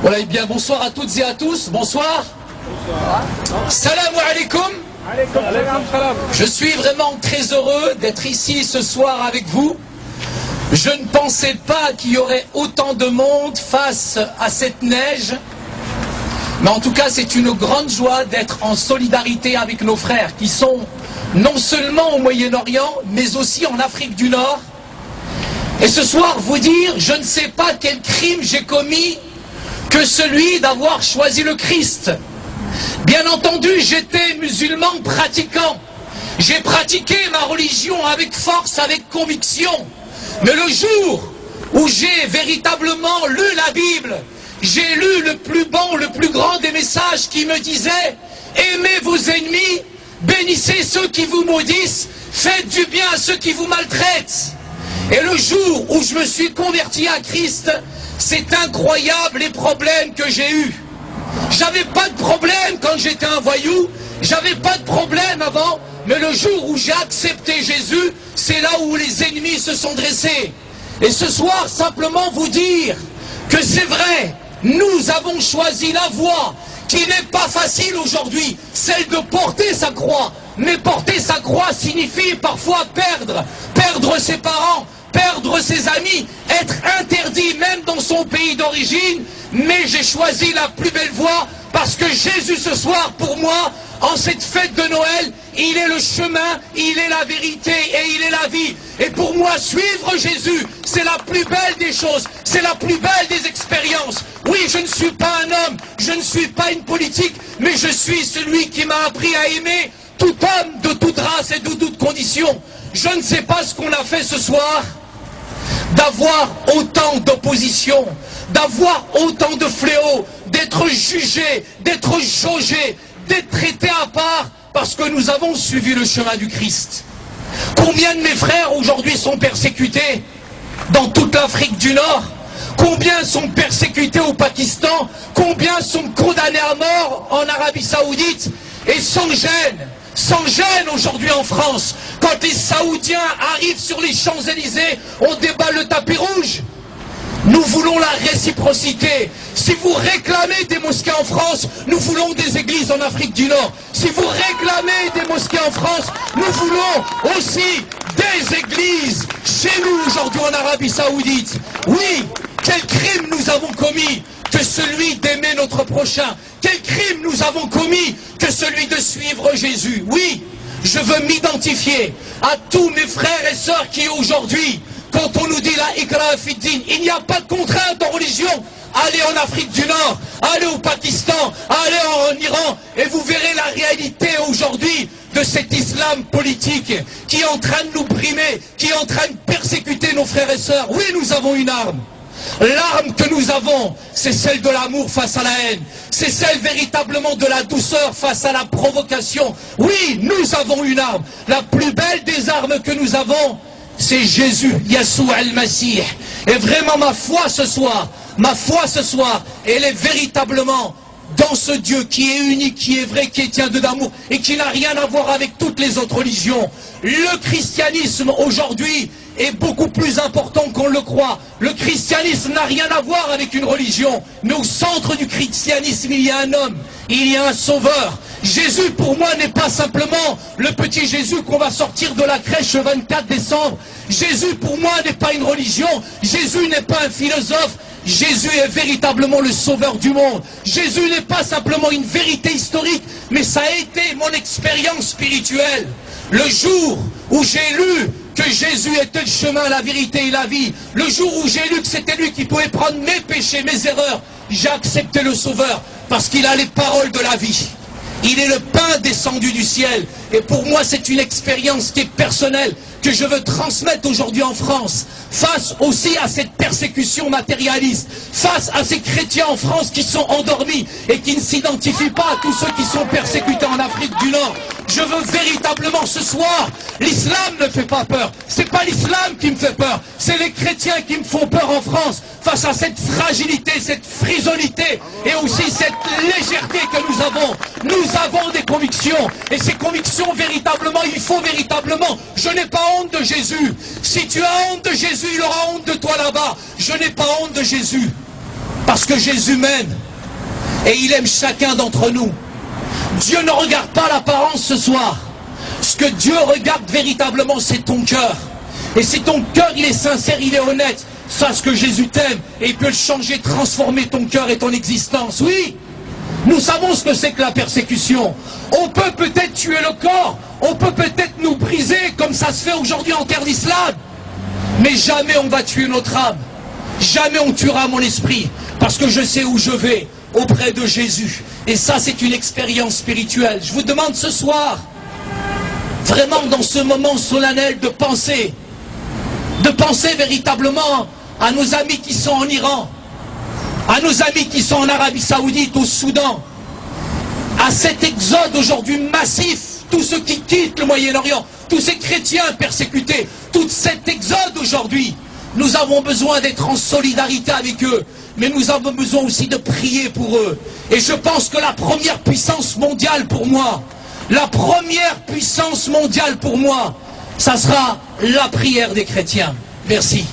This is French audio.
Voilà, et bien bonsoir à toutes et à tous, bonsoir. Salam alaikum. Je suis vraiment très heureux d'être ici ce soir avec vous. Je ne pensais pas qu'il y aurait autant de monde face à cette neige. Mais en tout cas, c'est une grande joie d'être en solidarité avec nos frères qui sont non seulement au Moyen-Orient, mais aussi en Afrique du Nord. Et ce soir, vous dire, je ne sais pas quel crime j'ai commis que celui d'avoir choisi le Christ. Bien entendu, j'étais musulman pratiquant. J'ai pratiqué ma religion avec force, avec conviction. Mais le jour où j'ai véritablement lu la Bible, j'ai lu le plus bon, le plus grand des messages qui me disait « Aimez vos ennemis, bénissez ceux qui vous maudissent, faites du bien à ceux qui vous maltraitent. » Et le jour où je me suis converti à Christ, c'est incroyable les problèmes que j'ai eus. J'avais pas de problème quand j'étais un voyou, j'avais pas de problème avant, mais le jour où j'ai accepté Jésus, c'est là où les ennemis se sont dressés. Et ce soir, simplement vous dire que c'est vrai, nous avons choisi la voie qui n'est pas facile aujourd'hui, celle de porter sa croix. Mais porter sa croix signifie parfois perdre ses parents, perdre ses amis, être interdit même dans son pays d'origine. Mais j'ai choisi la plus belle voie parce que Jésus ce soir pour moi, en cette fête de Noël, il est le chemin, il est la vérité et il est la vie. Et pour moi, suivre Jésus, c'est la plus belle des choses, c'est la plus belle des expériences. Oui, je ne suis pas un homme, je ne suis pas une politique, mais je suis celui qui m'a appris à aimer tout homme de toute race et de toute condition. Je ne sais pas ce qu'on a fait ce soir, d'avoir autant d'opposition, d'avoir autant de fléaux, d'être jugé, d'être jaugé, d'être traité à part parce que nous avons suivi le chemin du Christ. Combien de mes frères aujourd'hui sont persécutés dans toute l'Afrique du Nord? Combien sont persécutés au Pakistan? Combien sont condamnés à mort en Arabie Saoudite? Et sans gêne aujourd'hui en France, quand les Saoudiens arrivent sur les Champs-Élysées, on déballe le tapis rouge. Nous voulons la réciprocité. Si vous réclamez des mosquées en France, nous voulons des églises en Afrique du Nord. Si vous réclamez des mosquées en France, nous voulons aussi des églises chez nous aujourd'hui en Arabie Saoudite. Oui, quel crime nous avons commis que celui d'aimer notre prochain. Quel crime nous avons commis que celui de suivre Jésus. Oui, je veux m'identifier à tous mes frères et sœurs qui aujourd'hui, quand on nous dit la ikra fi din, il n'y a pas de contrainte en religion. Allez en Afrique du Nord, allez au Pakistan, allez en Iran, et vous verrez la réalité aujourd'hui de cet islam politique qui est en train de nous brimer, qui est en train de persécuter nos frères et sœurs. Oui, nous avons une arme. L'arme que nous avons, c'est celle de l'amour face à la haine. C'est celle véritablement de la douceur face à la provocation. Oui, nous avons une arme. La plus belle des armes que nous avons, c'est Jésus, Yahshua al-Masih. Et vraiment ma foi ce soir, elle est véritablement dans ce Dieu qui est unique, qui est vrai, qui est tient d'amour et qui n'a rien à voir avec toutes les autres religions. Le christianisme aujourd'hui est beaucoup plus important qu'on le croit. Le christianisme n'a rien à voir avec une religion. Mais au centre du christianisme, il y a un homme, il y a un sauveur. Jésus pour moi n'est pas simplement le petit Jésus qu'on va sortir de la crèche le 24 décembre. Jésus pour moi n'est pas une religion. Jésus n'est pas un philosophe. Jésus est véritablement le sauveur du monde. Jésus n'est pas simplement une vérité historique, mais ça a été mon expérience spirituelle. Le jour où j'ai lu que Jésus était le chemin, la vérité et la vie, le jour où j'ai lu que c'était lui qui pouvait prendre mes péchés, mes erreurs, j'ai accepté le Sauveur parce qu'il a les paroles de la vie. Il est le pain descendu du ciel. Et pour moi, c'est une expérience qui est personnelle, que je veux transmettre aujourd'hui en France, face aussi à cette persécution matérialiste, face à ces chrétiens en France qui sont endormis et qui ne s'identifient pas à tous ceux qui sont persécutés en Afrique du Nord. Je veux véritablement ce soir, l'islam ne fait pas peur. C'est pas l'islam qui me fait peur, c'est les chrétiens qui me font peur en France, face à cette fragilité, cette frisonnité et aussi cette légèreté que nous avons. Nous avons des convictions et ces convictions véritablement, il faut véritablement, je n'ai pas honte de Jésus. Si tu as honte de Jésus, il aura honte de toi là-bas. Je n'ai pas honte de Jésus. Parce que Jésus m'aime. Et il aime chacun d'entre nous. Dieu ne regarde pas l'apparence ce soir. Ce que Dieu regarde véritablement, c'est ton cœur. Et si ton cœur, il est sincère, il est honnête, sache que Jésus t'aime et il peut le changer, transformer ton cœur et ton existence. Oui, nous savons ce que c'est que la persécution. On peut peut-être tuer le corps, on peut peut-être nous briser comme ça se fait aujourd'hui en terre d'islam. Mais jamais on va tuer notre âme. Jamais on tuera mon esprit. Parce que je sais où je vais, auprès de Jésus. Et ça, c'est une expérience spirituelle. Je vous demande ce soir, vraiment dans ce moment solennel, de penser véritablement à nos amis qui sont en Iran, à nos amis qui sont en Arabie Saoudite, au Soudan, à cet exode aujourd'hui massif, tous ceux qui quittent le Moyen-Orient, tous ces chrétiens persécutés, tout cet exode aujourd'hui. Nous avons besoin d'être en solidarité avec eux, mais nous avons besoin aussi de prier pour eux. Et je pense que la première puissance mondiale pour moi, la première puissance mondiale pour moi, ça sera la prière des chrétiens. Merci.